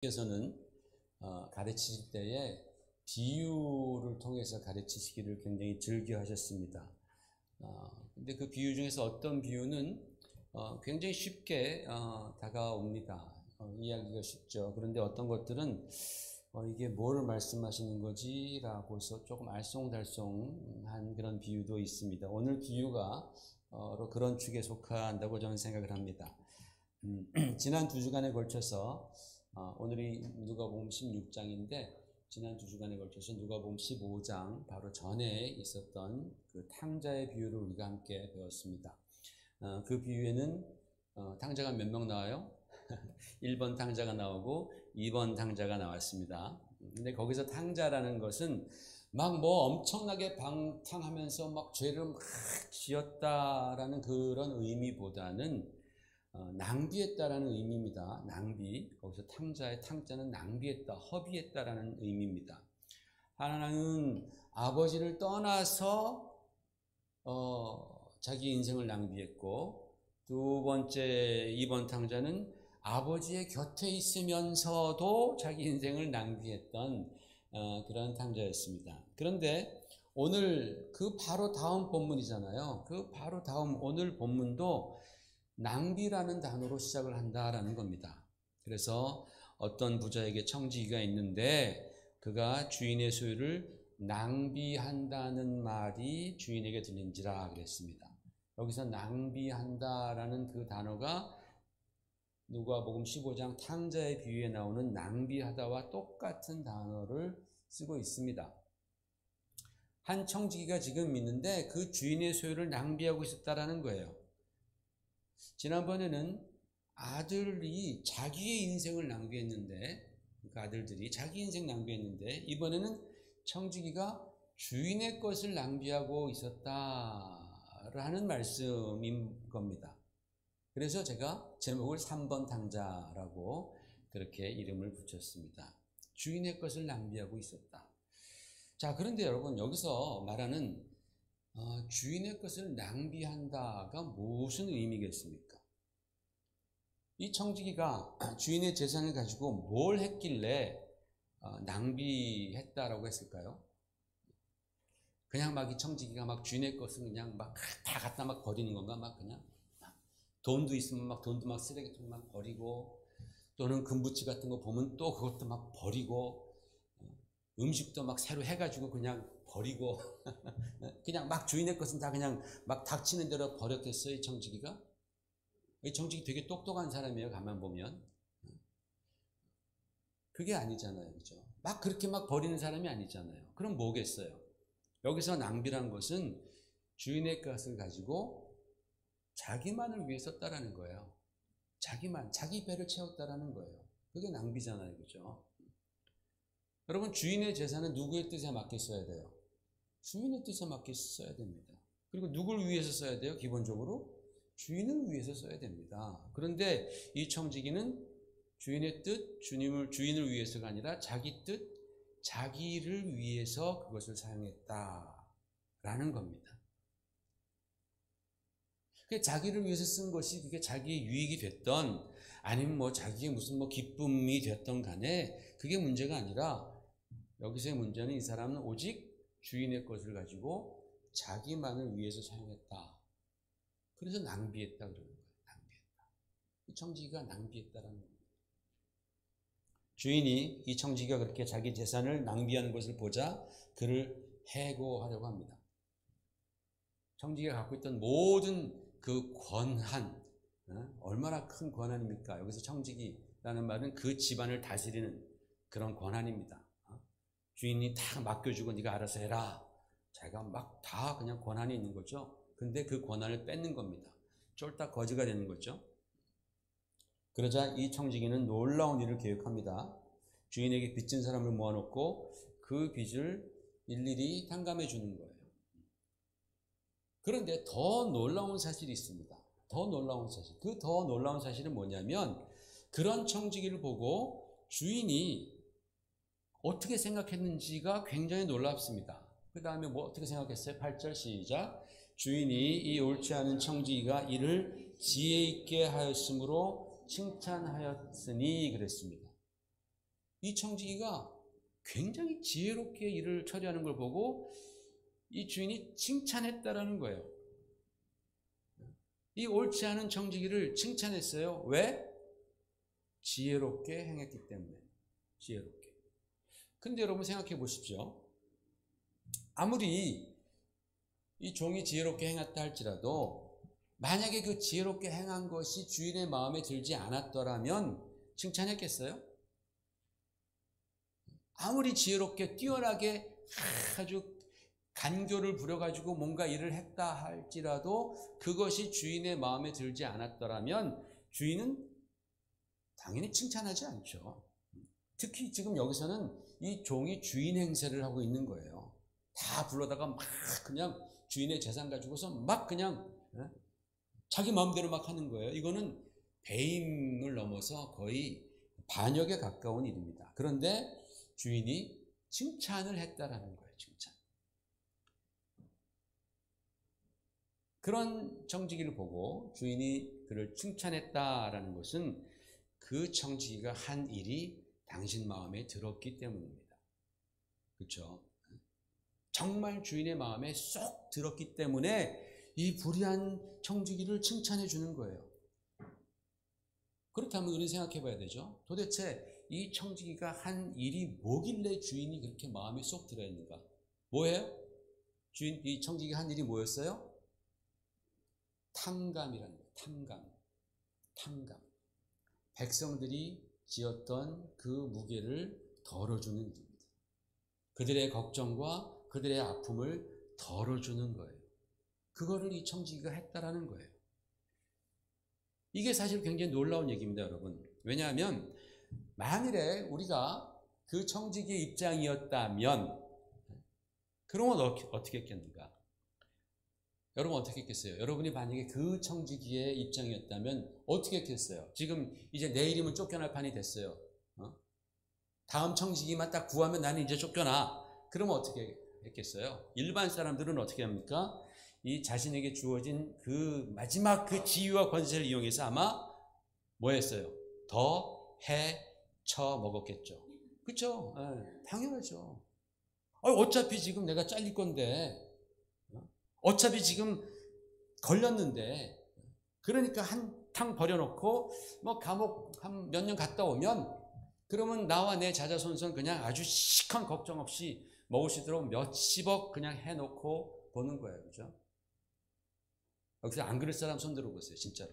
께서는 가르치실 때에 비유를 통해서 가르치시기를 굉장히 즐겨하셨습니다. 근데 그 비유 중에서 어떤 비유는 굉장히 쉽게 다가옵니다. 이해하기가 쉽죠. 그런데 어떤 것들은 이게 뭘 말씀하시는 거지? 라고서 조금 알쏭달쏭한 그런 비유도 있습니다. 오늘 비유가 그런 축에 속한다고 저는 생각을 합니다. 지난 2주간에 걸쳐서 오늘이 누가복음 16장인데 지난 2주간에 걸쳐서 누가복음 15장 바로 전에 있었던 그 탕자의 비유를 우리가 함께 배웠습니다. 그 비유에는 탕자가 몇 명 나와요? 1번 탕자가 나오고 2번 탕자가 나왔습니다. 근데 거기서 탕자라는 것은 막 뭐 엄청나게 방탕하면서 막 죄를 막 지었다라는 그런 의미보다는 낭비했다라는 의미입니다. 낭비. 거기서 탕자의 탕자는 낭비했다, 허비했다라는 의미입니다. 하나는 아버지를 떠나서 자기 인생을 낭비했고, 두 번째 2번 탕자는 아버지의 곁에 있으면서도 자기 인생을 낭비했던 그런 탕자였습니다. 그런데 오늘 그 바로 다음 본문이잖아요. 그 바로 다음 오늘 본문도 낭비라는 단어로 시작을 한다라는 겁니다. 그래서 어떤 부자에게 청지기가 있는데 그가 주인의 소유를 낭비한다는 말이 주인에게 들린지라 그랬습니다. 여기서 낭비한다라는 그 단어가 누가복음 15장 탕자의 비유에 나오는 낭비하다와 똑같은 단어를 쓰고 있습니다. 한 청지기가 지금 있는데 그 주인의 소유를 낭비하고 있었다라는 거예요. 지난번에는 아들이 자기의 인생을 낭비했는데, 그 아들들이 자기 인생 낭비했는데, 이번에는 청지기가 주인의 것을 낭비하고 있었다라는 말씀인 겁니다. 그래서 제가 제목을 3번 탕자라고 그렇게 이름을 붙였습니다. 주인의 것을 낭비하고 있었다. 자, 그런데 여러분, 여기서 말하는 주인의 것을 낭비한다가 무슨 의미겠습니까? 이 청지기가 주인의 재산을 가지고 뭘 했길래 낭비했다라고 했을까요? 그냥 막 이 청지기가 막 주인의 것을 그냥 막 다 갖다 막 버리는 건가? 막 그냥 돈도 있으면 막 돈도 막 쓰레기통 막 버리고, 또는 금부치 같은 거 보면 또 그것도 막 버리고, 음식도 막 새로 해가지고 그냥 버리고 그냥 막 주인의 것은 다 그냥 막 닥치는 대로 버렸겠어요, 이 청지기가? 이 청지기 되게 똑똑한 사람이에요, 가만 보면. 그게 아니잖아요, 그죠? 막 그렇게 막 버리는 사람이 아니잖아요. 그럼 뭐겠어요? 여기서 낭비란 것은 주인의 것을 가지고 자기만을 위해 썼다라는 거예요. 자기 배를 채웠다라는 거예요. 그게 낭비잖아요, 그죠? 여러분, 주인의 재산은 누구의 뜻에 맞게 써야 돼요? 주인의 뜻에 맞게 써야 됩니다. 그리고 누굴 위해서 써야 돼요? 기본적으로 주인을 위해서 써야 됩니다. 그런데 이 청지기는 주인의 뜻, 주인을 위해서가 아니라 자기 뜻, 자기를 위해서 그것을 사용했다라는 겁니다. 자기를 위해서 쓴 것이 그게 자기의 유익이 됐던, 아니면 뭐 자기의 무슨 뭐 기쁨이 됐던 간에 그게 문제가 아니라, 여기서의 문제는 이 사람은 오직 주인의 것을 가지고 자기만을 위해서 사용했다. 그래서 낭비했다 그러는 거예요. 낭비했다. 이 청지기가 낭비했다라는 겁니다. 주인이 이 청지기가 그렇게 자기 재산을 낭비하는 것을 보자 그를 해고하려고 합니다. 청지기가 갖고 있던 모든 그 권한, 얼마나 큰 권한입니까? 여기서 청지기라는 말은 그 집안을 다스리는 그런 권한입니다. 주인이 다 맡겨주고 네가 알아서 해라. 자기가 막 다 그냥 권한이 있는 거죠. 근데 그 권한을 뺏는 겁니다. 쫄딱 거지가 되는 거죠. 그러자 이 청지기는 놀라운 일을 계획합니다. 주인에게 빚진 사람을 모아놓고 그 빚을 일일이 탕감해 주는 거예요. 그런데 더 놀라운 사실이 있습니다. 더 놀라운 사실. 그 더 놀라운 사실은 뭐냐면, 그런 청지기를 보고 주인이 어떻게 생각했는지가 굉장히 놀랍습니다. 그 다음에 뭐 어떻게 생각했어요? 8절 시작. 주인이 이 옳지 않은 청지기가 이를 지혜 있게 하였으므로 칭찬하였으니 그랬습니다. 이 청지기가 굉장히 지혜롭게 일을 처리하는 걸 보고 이 주인이 칭찬했다라는 거예요. 이 옳지 않은 청지기를 칭찬했어요. 왜? 지혜롭게 행했기 때문에. 지혜롭게. 근데 여러분 생각해 보십시오. 아무리 이 종이 지혜롭게 행했다 할지라도 만약에 그 지혜롭게 행한 것이 주인의 마음에 들지 않았더라면 칭찬했겠어요? 아무리 지혜롭게 뛰어나게 아주 간교를 부려가지고 뭔가 일을 했다 할지라도 그것이 주인의 마음에 들지 않았더라면 주인은 당연히 칭찬하지 않죠. 특히 지금 여기서는 이 종이 주인 행세를 하고 있는 거예요. 다 불러다가 막 그냥 주인의 재산 가지고서 막 그냥 자기 마음대로 막 하는 거예요. 이거는 배임을 넘어서 거의 반역에 가까운 일입니다. 그런데 주인이 칭찬을 했다라는 거예요. 칭찬. 그런 청지기를 보고 주인이 그를 칭찬했다라는 것은 그 청지기가 한 일이 당신 마음에 들었기 때문입니다. 그렇죠? 정말 주인의 마음에 쏙 들었기 때문에 이 불의한 청지기를 칭찬해 주는 거예요. 그렇다면 우리는 생각해 봐야 되죠. 도대체 이 청지기가 한 일이 뭐길래 주인이 그렇게 마음에 쏙 들어있는가? 뭐예요? 이 청지기가 한 일이 뭐였어요? 탕감이라는 거예요. 탕감. 백성들이 지었던 그 무게를 덜어주는 일입니다. 그들의 걱정과 그들의 아픔을 덜어주는 거예요. 그거를 이 청지기가 했다라는 거예요. 이게 사실 굉장히 놀라운 얘기입니다, 여러분. 왜냐하면 만일에 우리가 그 청지기의 입장이었다면 그러면 어떻게 했겠는가? 여러분 어떻게 했겠어요? 여러분이 만약에 그 청지기의 입장이었다면 어떻게 했겠어요? 지금 이제 내일이면 쫓겨날 판이 됐어요. 다음 청지기만 딱 구하면 나는 이제 쫓겨나. 그러면 어떻게 했겠어요? 일반 사람들은 어떻게 합니까? 이 자신에게 주어진 그 마지막 그 지위와 권세를 이용해서 아마 뭐 했어요? 더 해쳐 먹었겠죠. 그렇죠? 네, 당연하죠. 어차피 지금 내가 잘릴 건데, 어차피 지금 걸렸는데, 그러니까 한탕 버려놓고 뭐 감옥 한 몇 년 갔다 오면 그러면 나와 내 자자손손 그냥 아주 시큰 걱정 없이 먹을 수 있도록 몇십억 그냥 해놓고 보는 거예요. 그죠? 여기서 안 그럴 사람 손 들어보세요. 진짜로.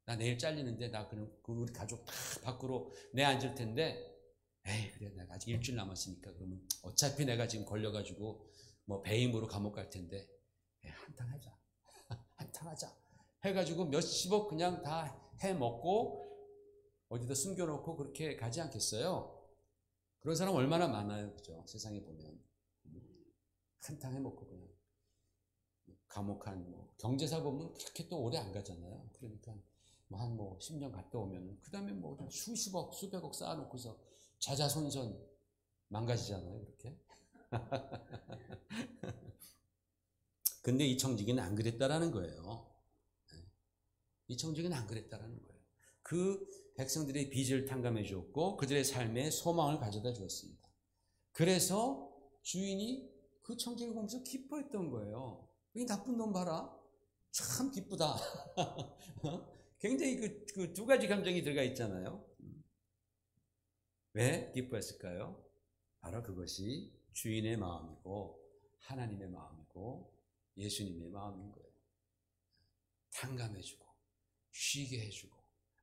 나 내일 잘리는데 나 그냥 우리 가족 다 밖으로 내앉을 텐데 에이 그래 내가 아직 일주일 남았으니까 그러면 어차피 내가 지금 걸려가지고 뭐 배임으로 감옥 갈 텐데 한탕 하자. 한탕 하자. 해가지고 몇십억 그냥 다 해먹고 어디다 숨겨놓고 그렇게 가지 않겠어요? 그런 사람 얼마나 많아요. 그죠? 세상에 보면. 한탕 해먹고 그냥. 감옥 경제사 보면 그렇게 또 오래 안 가잖아요. 그러니까 한 10년 갔다 오면 그 다음에 수십억, 수백억 쌓아놓고서 자자손손 망가지잖아요. 이렇게. 근데 이 청지기는 안 그랬다라는 거예요. 이 청지기는 안 그랬다라는 거예요. 그 백성들의 빚을 탕감해 주었고 그들의 삶에 소망을 가져다 주었습니다. 그래서 주인이 그 청지기를 보면서 기뻐했던 거예요. 이 나쁜 놈 봐라. 참 기쁘다. 굉장히 그 두 가지 감정이 들어가 있잖아요. 왜 기뻐했을까요? 바로 그것이 주인의 마음이고 하나님의 마음이고 예수님의 마음인 거예요. 탕감해주고 쉬게 해주고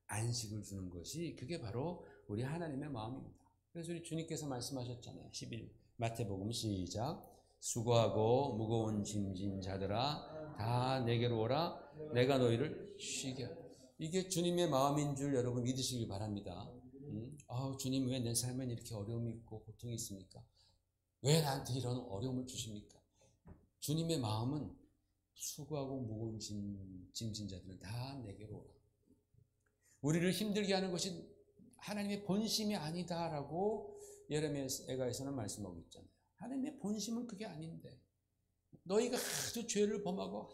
안식을 주는 것이 그게 바로 우리 하나님의 마음입니다. 그래서 우리 주님께서 말씀하셨잖아요. 11 마태복음 시작. 수고하고 무거운 짐진 자들아 다 내게로 오라. 내가 너희를 쉬게 하리라. 이게 주님의 마음인 줄 여러분 믿으시길 바랍니다. 주님 왜 내 삶엔 이렇게 어려움이 있고 고통이 있습니까? 왜 나한테 이런 어려움을 주십니까? 주님의 마음은 수고하고 무거운 짐진 자들은 다 내게로 오라. 우리를 힘들게 하는 것이 하나님의 본심이 아니다라고 예레미야에서는 말씀하고 있잖아요. 하나님의 본심은 그게 아닌데 너희가 하도 죄를 범하고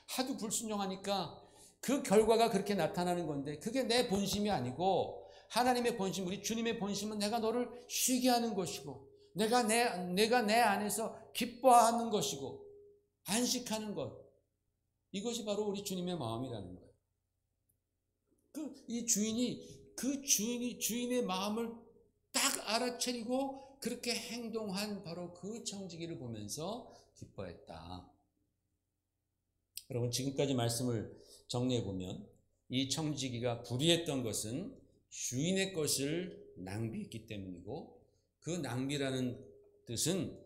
하도 불순종하니까 그 결과가 그렇게 나타나는 건데 그게 내 본심이 아니고 하나님의 본심, 우리 주님의 본심은 내가 너를 쉬게 하는 것이고 내가 내 안에서 기뻐하는 것이고 안식하는 것, 이것이 바로 우리 주님의 마음이라는 거예요. 이 주인의 마음을 딱 알아차리고 그렇게 행동한 바로 그 청지기를 보면서 기뻐했다. 여러분, 지금까지 말씀을 정리해 보면 이 청지기가 불의했던 것은 주인의 것을 낭비했기 때문이고, 그 낭비라는 뜻은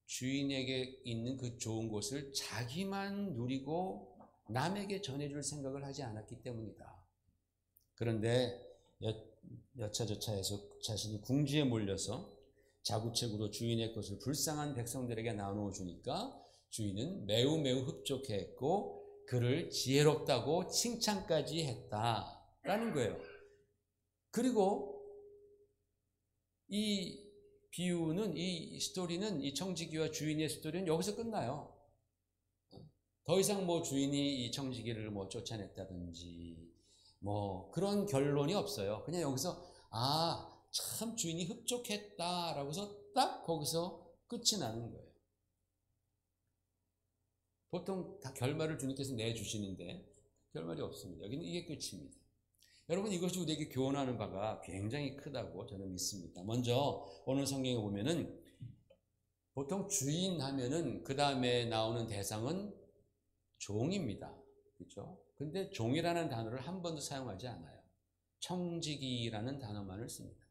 주인에게 있는 그 좋은 것을 자기만 누리고 남에게 전해줄 생각을 하지 않았기 때문이다. 그런데 여차저차해서 자신이 궁지에 몰려서 자구책으로 주인의 것을 불쌍한 백성들에게 나누어 주니까 주인은 매우 흡족해했고 그를 지혜롭다고 칭찬까지 했다라는 거예요. 그리고 이 비유는, 이 스토리는, 이 청지기와 주인의 스토리는 여기서 끝나요. 더 이상 주인이 이 청지기를 쫓아냈다든지 그런 결론이 없어요. 그냥 여기서 참 주인이 흡족했다라고 해서 딱 거기서 끝이 나는 거예요. 보통 다 결말을 주님께서 내주시는데 결말이 없습니다. 여기는 이게 끝입니다. 여러분, 이것이 우리에게 교훈하는 바가 굉장히 크다고 저는 믿습니다. 먼저 오늘 성경에 보면은 보통 주인 하면은 그 다음에 나오는 대상은 종입니다. 그렇죠? 근데 종이라는 단어를 한 번도 사용하지 않아요. 청지기라는 단어만을 씁니다.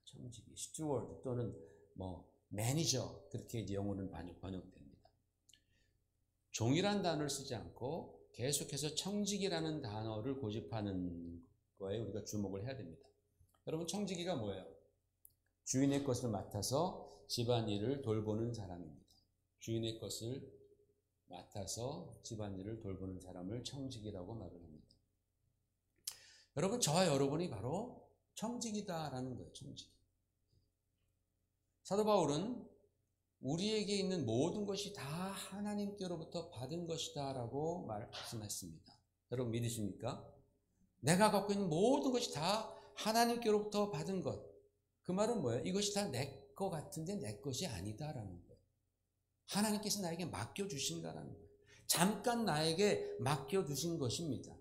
청지기, 스튜어드 또는 매니저, 그렇게 이제 영어는 번역됩니다. 종이라는 단어를 쓰지 않고 계속해서 청지기라는 단어를 고집하는 거에 우리가 주목을 해야 됩니다. 여러분, 청지기가 뭐예요? 주인의 것을 맡아서 집안일을 돌보는 사람입니다. 주인의 것을 맡아서 집안일을 돌보는 사람을 청지기라고 말을 합니다. 여러분, 저와 여러분이 바로 청지기다라는 거예요. 청지기. 사도 바울은 우리에게 있는 모든 것이 다 하나님께로부터 받은 것이다 라고 말씀했습니다. 여러분, 믿으십니까? 내가 갖고 있는 모든 것이 다 하나님께로부터 받은 것. 그 말은 뭐예요? 이것이 다 내 것 같은데 내 것이 아니다라는 거예요. 하나님께서 나에게 맡겨주신다라는 거예요. 잠깐 나에게 맡겨두신 것입니다.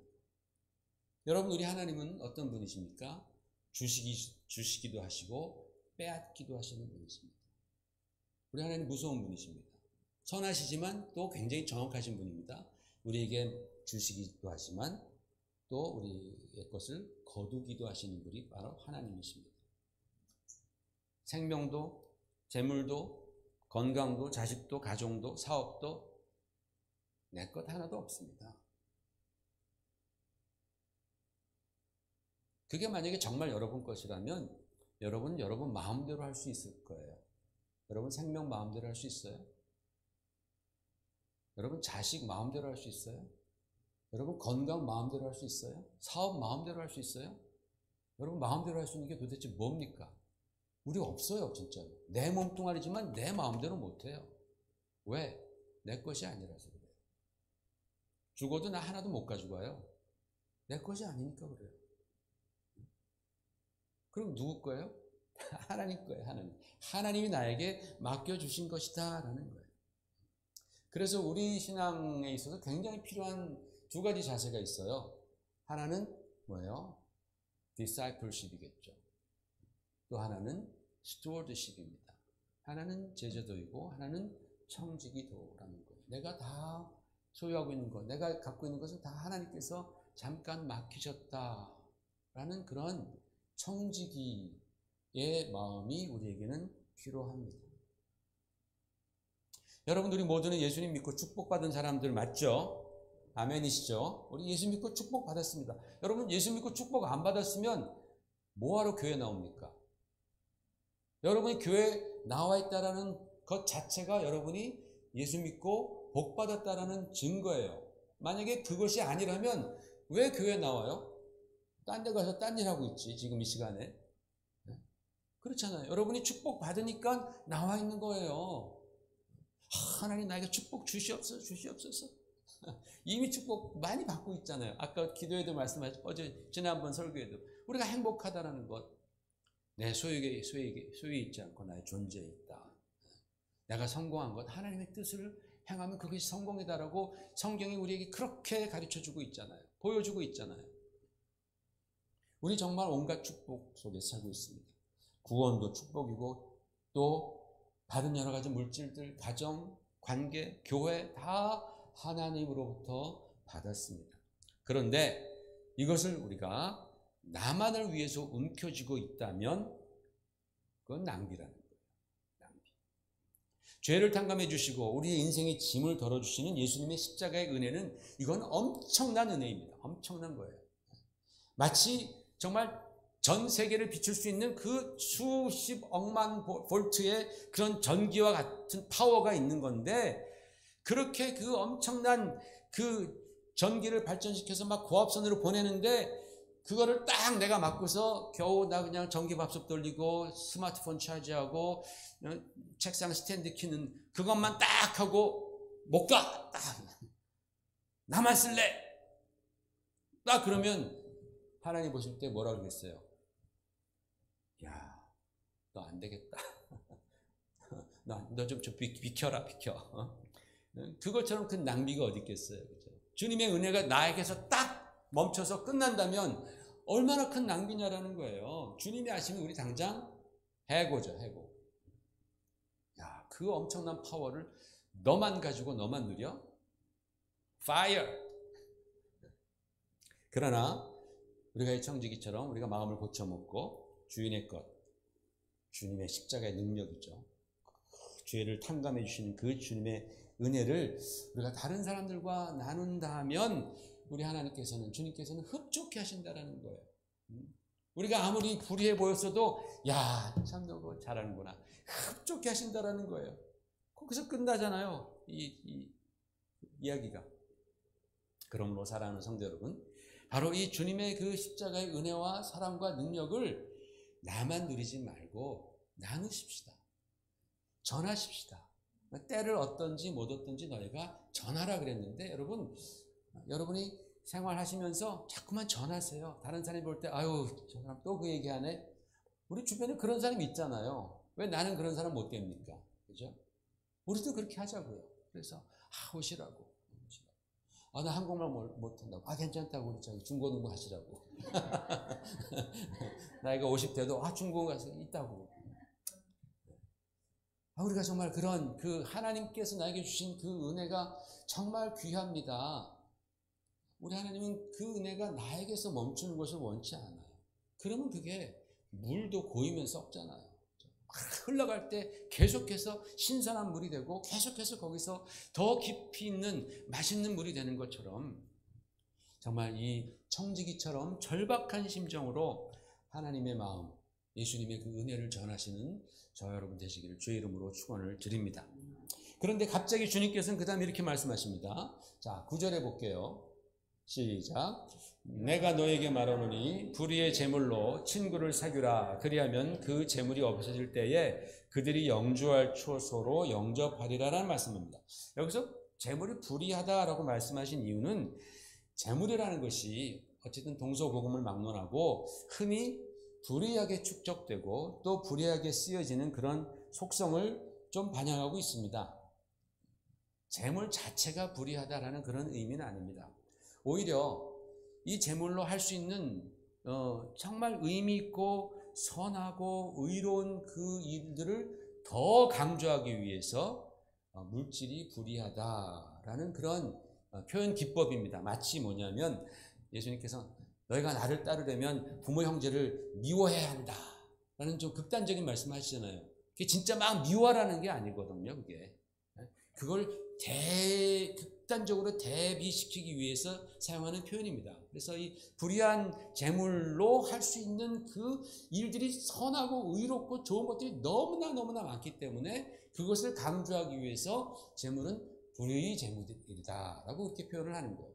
여러분, 우리 하나님은 어떤 분이십니까? 주시기도 하시고 빼앗기도 하시는 분이십니다. 우리 하나님 무서운 분이십니다. 선하시지만 또 굉장히 정확하신 분입니다. 우리에게 주시기도 하지만 또 우리의 것을 거두기도 하시는 분이 바로 하나님이십니다. 생명도, 재물도, 건강도, 자식도, 가정도, 사업도 내 것 하나도 없습니다. 그게 만약에 정말 여러분 것이라면 여러분 마음대로 할 수 있을 거예요. 여러분 생명 마음대로 할 수 있어요? 여러분 자식 마음대로 할 수 있어요? 여러분 건강 마음대로 할 수 있어요? 사업 마음대로 할 수 있어요? 여러분 마음대로 할 수 있는 게 도대체 뭡니까? 우리 없어요, 진짜로. 내 몸뚱아리지만 내 마음대로 못해요. 왜? 내 것이 아니라서 그래요. 죽어도 나 하나도 못 가지고 와요. 내 것이 아니니까 그래요. 그럼 누구 거예요? 하나님 거예요, 하나님. 하나님이 나에게 맡겨주신 것이다 라는 거예요. 그래서 우리 신앙에 있어서 굉장히 필요한 두 가지 자세가 있어요. 하나는 뭐예요? discipleship이겠죠. 또 하나는 stewardship입니다. 하나는 제자도이고 하나는 청지기도라는 거예요. 내가 다 소유하고 있는 것, 내가 갖고 있는 것은 다 하나님께서 잠깐 맡기셨다라는 그런 청지기의 마음이 우리에게는 필요합니다. 여러분들이 모두는 예수님 믿고 축복받은 사람들 맞죠? 아멘이시죠? 우리 예수 믿고 축복받았습니다. 여러분, 예수 믿고 축복 안 받았으면 뭐하러 교회 나옵니까? 여러분이 교회에 나와 있다는 것 자체가 여러분이 예수 믿고 복 받았다는 증거예요. 만약에 그것이 아니라면 왜 교회에 나와요? 딴 데 가서 딴 일 하고 있지, 지금 이 시간에. 그렇잖아요. 여러분이 축복 받으니까 나와 있는 거예요. 하나님 나에게 축복 주시옵소서, 주시옵소서. 이미 축복 많이 받고 있잖아요. 아까 기도에도 말씀하셨고, 지난번 설교에도 우리가 행복하다라는 것, 내 소유에 있지 않고 나의 존재에 있다. 내가 성공한 것, 하나님의 뜻을 행하면 그것이 성공이다라고 성경이 우리에게 그렇게 가르쳐주고 있잖아요. 보여주고 있잖아요. 우리 정말 온갖 축복 속에 살고 있습니다. 구원도 축복이고 또 다른 여러 가지 물질들, 가정, 관계, 교회 다 하나님으로부터 받았습니다. 그런데 이것을 우리가 나만을 위해서 움켜쥐고 있다면 그건 낭비라는 거예요. 낭비. 죄를 탕감해 주시고 우리의 인생의 짐을 덜어주시는 예수님의 십자가의 은혜는 이건 엄청난 은혜입니다. 엄청난 거예요. 마치 정말 전 세계를 비출 수 있는 그 수십 억만 볼트의 그런 전기와 같은 파워가 있는 건데 그렇게 그 엄청난 그 전기를 발전시켜서 막 고압선으로 보내는데 그거를 딱 내가 맡고서 겨우 나 그냥 전기밥솥 돌리고 스마트폰 차지하고 책상 스탠드 켜는 그것만 딱 하고 못 가! 딱! 나만 쓸래! 딱 그러면 하나님 보실 때 뭐라 그러겠어요? 야, 너 안 되겠다. 너 좀 비켜라, 비켜. 그것처럼 큰 낭비가 어디 있겠어요. 그렇죠? 주님의 은혜가 나에게서 딱 멈춰서 끝난다면 얼마나 큰 낭비냐라는 거예요. 주님이 아시면 우리 당장 해고죠, 해고. 야, 그 엄청난 파워를 너만 가지고 너만 누려? Fire! 그러나 우리가 이 청지기처럼 우리가 마음을 고쳐먹고 주인의 것, 주님의 십자가의 능력이죠. 죄를 탕감해 주시는 그 주님의 은혜를 우리가 다른 사람들과 나눈다면 우리 하나님께서는, 주님께서는 흡족해 하신다라는 거예요. 우리가 아무리 불의해 보였어도 야, 참 너 그거 잘하는구나. 흡족해 하신다라는 거예요. 거기서 끝나잖아요. 이 이야기가. 그러므로 사랑하는 성도 여러분, 바로 이 주님의 그 십자가의 은혜와 사랑과 능력을 나만 누리지 말고 나누십시다. 전하십시다. 때를 얻든지 못 얻든지 너희가 전하라 그랬는데 여러분이 생활하시면서 자꾸만 전하세요. 다른 사람이 볼 때 아유 저 사람 또 그 얘기하네. 우리 주변에 그런 사람이 있잖아요. 왜 나는 그런 사람 못 됩니까? 그죠? 우리도 그렇게 하자고요. 그래서 오시라고. 나 한국말 못한다고. 괜찮다고. 우리 저기 중고 공부 하시라고. 나이가 50대도 중고 가서 있다고. 우리가 정말 그런 그 하나님께서 나에게 주신 그 은혜가 정말 귀합니다. 우리 하나님은 그 은혜가 나에게서 멈추는 것을 원치 않아요. 그러면 그게 물도 고이면 썩잖아요. 흘러갈 때 계속해서 신선한 물이 되고 계속해서 거기서 더 깊이 있는 맛있는 물이 되는 것처럼 정말 이 청지기처럼 절박한 심정으로 하나님의 마음, 예수님의 그 은혜를 전하시는 저와 여러분 되시기를 주의 이름으로 축원을 드립니다. 그런데 갑자기 주님께서는 그 다음에 이렇게 말씀하십니다. 자, 9절에 볼게요. 시작. 내가 너에게 말하노니 불의의 제물로 친구를 사귀라. 그리하면 그 제물이 없어질 때에 그들이 영주할 초소로 영접하리라라는 말씀입니다. 여기서 제물이 불의하다라고 말씀하신 이유는 제물이라는 것이 어쨌든 동서고금을 막론하고 흔히 불의하게 축적되고 또 불의하게 쓰여지는 그런 속성을 좀 반영하고 있습니다. 제물 자체가 불의하다라는 그런 의미는 아닙니다. 오히려 이 제물로 할 수 있는 정말 의미 있고 선하고 의로운 그 일들을 더 강조하기 위해서 물질이 불의하다라는 그런 표현 기법입니다. 마치 뭐냐면 예수님께서 너희가 나를 따르려면 부모 형제를 미워해야 한다라는 좀 극단적인 말씀하시잖아요. 그게 진짜 막 미워라는 게 아니거든요. 그걸 극단적으로 대비시키기 위해서 사용하는 표현입니다. 그래서 이 불의한 제물로 할 수 있는 그 일들이 선하고 의롭고 좋은 것들이 너무나 많기 때문에 그것을 강조하기 위해서 제물은 불의의 제물이다라고 이렇게 표현을 하는 거예요.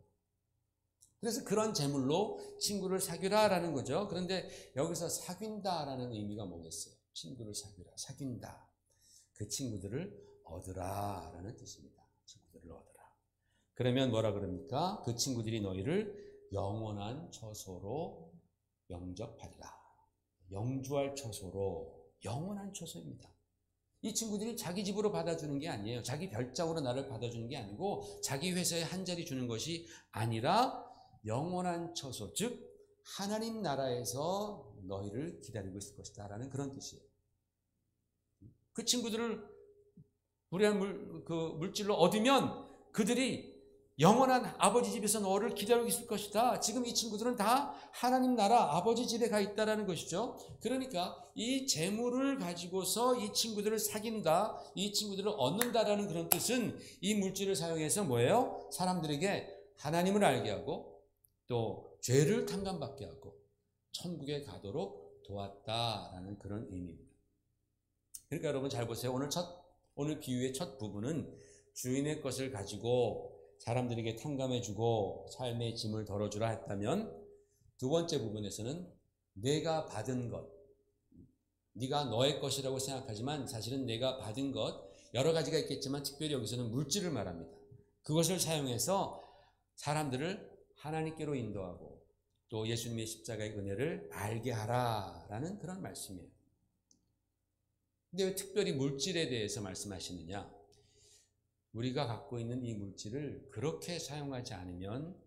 그래서 그런 제물로 친구를 사귀라라는 거죠. 그런데 여기서 사귄다라는 의미가 뭐겠어요? 친구를 사귀라, 사귄다. 그 친구들을 얻으라라는 뜻입니다. 친구들을 얻으라. 그러면 뭐라 그럽니까? 그 친구들이 너희를 영원한 처소로 영접하리라. 영주할 처소로, 영원한 처소입니다. 이 친구들이 자기 집으로 받아주는 게 아니에요. 자기 별장으로 나를 받아주는 게 아니고 자기 회사에 한 자리 주는 것이 아니라 영원한 처소, 즉 하나님 나라에서 너희를 기다리고 있을 것이다 라는 그런 뜻이에요. 그 친구들을 불의한 물질로 얻으면 그들이 영원한 아버지 집에서 너를 기다리고 있을 것이다. 지금 이 친구들은 다 하나님 나라 아버지 집에 가 있다라는 것이죠. 그러니까 이 재물을 가지고서 이 친구들을 사귄다, 이 친구들을 얻는다라는 그런 뜻은 이 물질을 사용해서 뭐예요? 사람들에게 하나님을 알게 하고 또 죄를 탕감받게 하고 천국에 가도록 도왔다라는 그런 의미입니다. 그러니까 여러분 잘 보세요. 오늘 비유의 첫 부분은 주인의 것을 가지고 사람들에게 탕감해주고 삶의 짐을 덜어주라 했다면, 두 번째 부분에서는 내가 받은 것, 네가 너의 것이라고 생각하지만 사실은 내가 받은 것, 여러 가지가 있겠지만 특별히 여기서는 물질을 말합니다. 그것을 사용해서 사람들을 하나님께로 인도하고 또 예수님의 십자가의 은혜를 알게 하라라는 그런 말씀이에요. 근데 왜 특별히 물질에 대해서 말씀하시느냐? 우리가 갖고 있는 이 물질을 그렇게 사용하지 않으면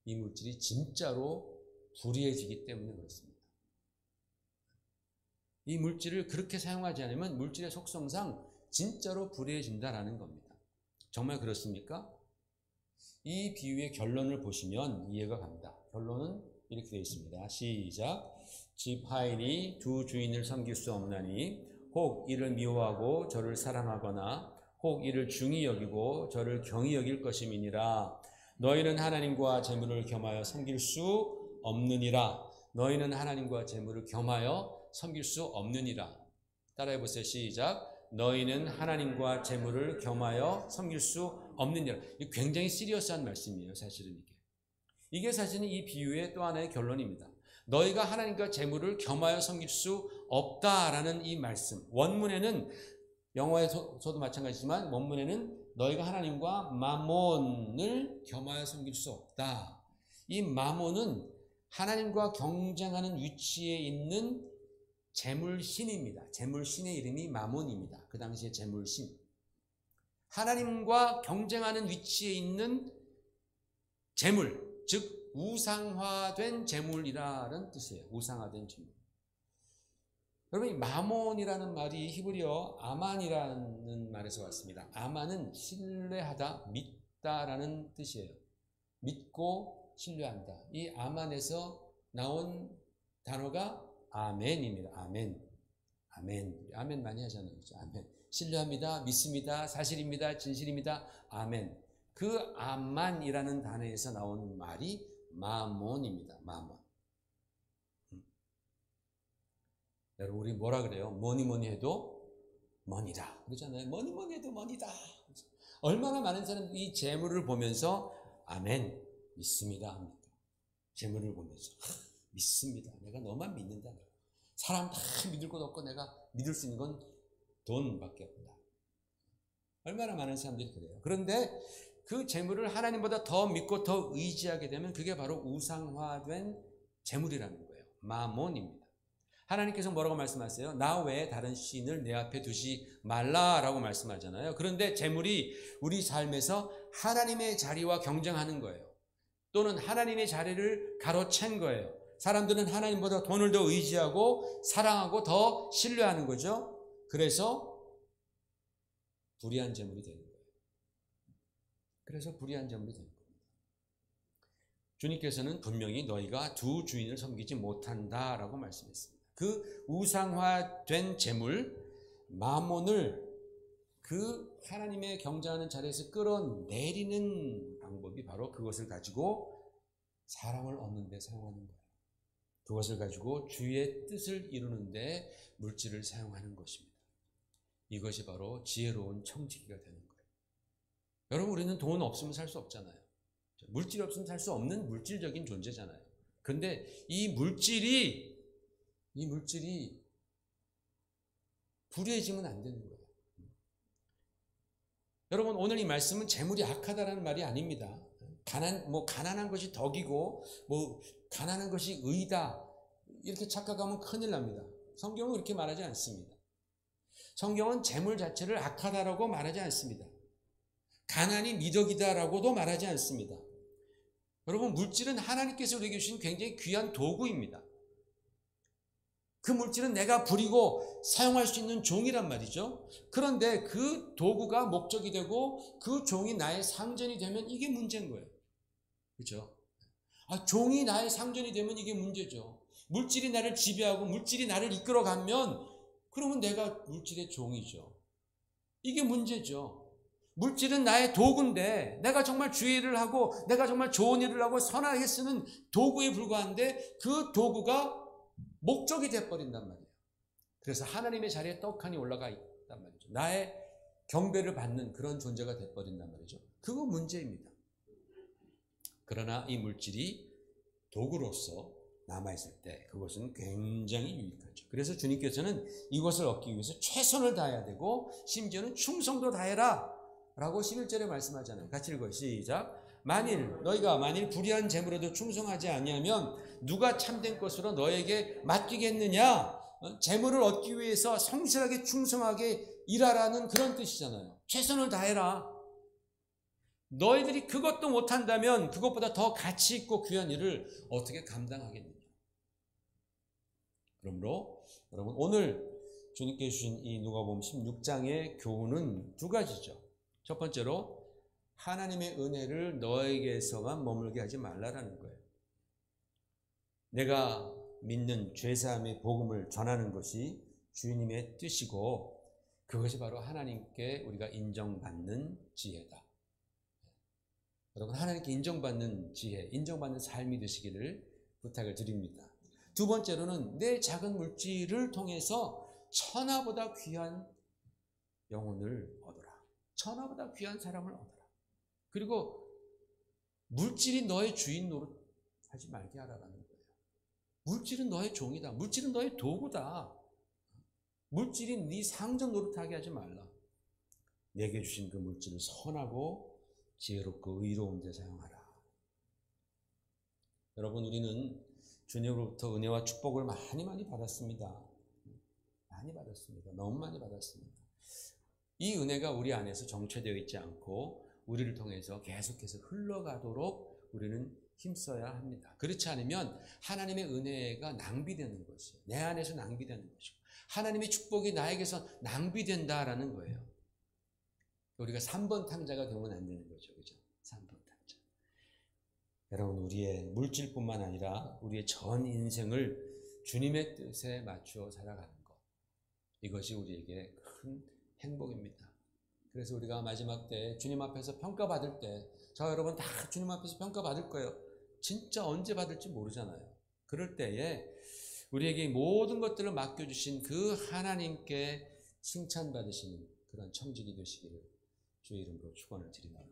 이 물질이 진짜로 불의해지기 때문에 그렇습니다. 이 물질을 그렇게 사용하지 않으면 물질의 속성상 진짜로 불의해진다라는 겁니다. 정말 그렇습니까? 이 비유의 결론을 보시면 이해가 갑니다. 결론은 이렇게 되어 있습니다. 시작. 집 하인이 두 주인을 섬길 수 없나니 혹 이를 미워하고 저를 사랑하거나 혹 이를 중히 여기고 저를 경히 여길 것임이니라. 너희는 하나님과 재물을 겸하여 섬길 수 없느니라. 너희는 하나님과 재물을 겸하여 섬길 수 없느니라. 따라해 보세요. 시작. 너희는 하나님과 재물을 겸하여 섬길 수 없느니라. 이게 굉장히 시리어스한 말씀이에요. 사실은 이게 사실은 이 비유의 또 하나의 결론입니다. 너희가 하나님과 재물을 겸하여 섬길 수 없다라는 이 말씀. 원문에는, 영어에서도 마찬가지지만 원문에는 너희가 하나님과 마몬을 겸하여 섬길 수 없다. 이 마몬은 하나님과 경쟁하는 위치에 있는 재물신입니다. 재물신의 이름이 마몬입니다. 그 당시에 재물신. 하나님과 경쟁하는 위치에 있는 재물, 즉 우상화된 재물이라는 뜻이에요. 우상화된 재물. 여러분, 이 마몬이라는 말이 히브리어 아만이라는 말에서 왔습니다. 아만은 신뢰하다, 믿다라는 뜻이에요. 믿고 신뢰한다. 이 아만에서 나온 단어가 아멘입니다. 아멘. 아멘. 아멘 많이 하잖아요. 그렇죠? 아멘. 신뢰합니다. 믿습니다. 사실입니다. 진실입니다. 아멘. 그 아만이라는 단어에서 나온 말이 마몬입니다. 마몬. 여러분, 우리 뭐라 그래요? 뭐니 해도 머니다. 그러잖아요. 뭐니 해도 머니다. 얼마나 많은 사람들이 이 재물을 보면서 아멘, 믿습니다 합니까? 재물을 보면서 믿습니다. 내가 너만 믿는다. 사람 다 믿을 것 없고 내가 믿을 수 있는 건 돈밖에 없다. 얼마나 많은 사람들이 그래요. 그런데 그 재물을 하나님보다 더 믿고 더 의지하게 되면 그게 바로 우상화된 재물이라는 거예요. 마몬입니다. 하나님께서 뭐라고 말씀하세요? 나 외에 다른 신을 내 앞에 두지 말라라고 말씀하잖아요. 그런데 재물이 우리 삶에서 하나님의 자리와 경쟁하는 거예요. 또는 하나님의 자리를 가로챈 거예요. 사람들은 하나님보다 돈을 더 의지하고 사랑하고 더 신뢰하는 거죠. 그래서 불의한 재물이 되는 거예요. 그래서 불의한 재물이 되는 겁니다. 주님께서는 분명히 너희가 두 주인을 섬기지 못한다라고 말씀했습니다. 그 우상화된 재물, 마몬을 그 하나님의 경쟁하는 자리에서 끌어내리는 방법이 바로 그것을 가지고 사람을 얻는 데 사용하는 거예요. 그것을 가지고 주의 뜻을 이루는 데 물질을 사용하는 것입니다. 이것이 바로 지혜로운 청지기가 되는 거예요. 여러분, 우리는 돈 없으면 살 수 없잖아요. 물질이 없으면 살 수 없는 물질적인 존재잖아요. 그런데 이 물질이 불의해지면 안 되는 거예요. 여러분, 오늘 이 말씀은 재물이 악하다라는 말이 아닙니다. 가난한 것이 덕이고, 가난한 것이 의다. 이렇게 착각하면 큰일 납니다. 성경은 그렇게 말하지 않습니다. 성경은 재물 자체를 악하다라고 말하지 않습니다. 가난이 미덕이다라고도 말하지 않습니다. 여러분, 물질은 하나님께서 우리에게 주신 굉장히 귀한 도구입니다. 그 물질은 내가 부리고 사용할 수 있는 종이란 말이죠. 그런데 그 도구가 목적이 되고 그 종이 나의 상전이 되면 이게 문제인 거예요. 그렇죠? 종이 나의 상전이 되면 이게 문제죠. 물질이 나를 지배하고 물질이 나를 이끌어가면 그러면 내가 물질의 종이죠. 이게 문제죠. 물질은 나의 도구인데 내가 정말 주의를 하고 내가 정말 좋은 일을 하고 선하게 쓰는 도구에 불과한데 그 도구가 목적이 돼버린단 말이에요. 그래서 하나님의 자리에 떡하니 올라가 있단 말이죠. 나의 경배를 받는 그런 존재가 돼버린단 말이죠. 그거 문제입니다. 그러나 이 물질이 도구로서 남아있을 때 그것은 굉장히 유익하죠. 그래서 주님께서는 이것을 얻기 위해서 최선을 다해야 되고 심지어는 충성도 다해라 라고 11절에 말씀하잖아요. 같이 읽어요. 시작. 너희가 만일 불의한 재물에도 충성하지 아니하면 누가 참된 것으로 너에게 맡기겠느냐. 재물을 얻기 위해서 성실하게 충성하게 일하라는 그런 뜻이잖아요. 최선을 다해라. 너희들이 그것도 못한다면 그것보다 더 가치 있고 귀한 일을 어떻게 감당하겠느냐. 그러므로 여러분, 오늘 주님께 주신 이 누가복음 16장의 교훈은 두 가지죠. 첫 번째로 하나님의 은혜를 너에게서만 머물게 하지 말라라는 거예요. 내가 믿는 죄사함의 복음을 전하는 것이 주님의 뜻이고 그것이 바로 하나님께 우리가 인정받는 지혜다. 여러분, 하나님께 인정받는 지혜, 인정받는 삶이 되시기를 부탁을 드립니다. 두 번째로는 내 작은 물질을 통해서 천하보다 귀한 영혼을 얻어라. 천하보다 귀한 사람을 얻어라. 그리고 물질이 너의 주인 노릇하지 말게 하라는 거예요. 물질은 너의 종이다. 물질은 너의 도구다. 물질이 네 상전 노릇하게 하지 말라. 내게 주신 그 물질을 선하고 지혜롭고 의로운 데 사용하라. 여러분, 우리는 주님으로부터 은혜와 축복을 많이 받았습니다. 많이 받았습니다. 너무 많이 받았습니다. 이 은혜가 우리 안에서 정체되어 있지 않고 우리를 통해서 계속해서 흘러가도록 우리는 힘써야 합니다. 그렇지 않으면 하나님의 은혜가 낭비되는 것이에요. 내 안에서 낭비되는 것이고 하나님의 축복이 나에게서 낭비된다라는 거예요. 우리가 3번 탕자가 되면 안 되는 거죠. 그죠? 3번 탕자. 여러분, 우리의 물질뿐만 아니라 우리의 전 인생을 주님의 뜻에 맞추어 살아가는 것. 이것이 우리에게 큰 행복입니다. 그래서 우리가 마지막 때 주님 앞에서 평가받을 때, 저 여러분 다 주님 앞에서 평가받을 거예요. 진짜 언제 받을지 모르잖아요. 그럴 때에 우리에게 모든 것들을 맡겨주신 그 하나님께 칭찬받으시는 그런 청직이 되시기를 주의 이름으로 축원을 드립니다.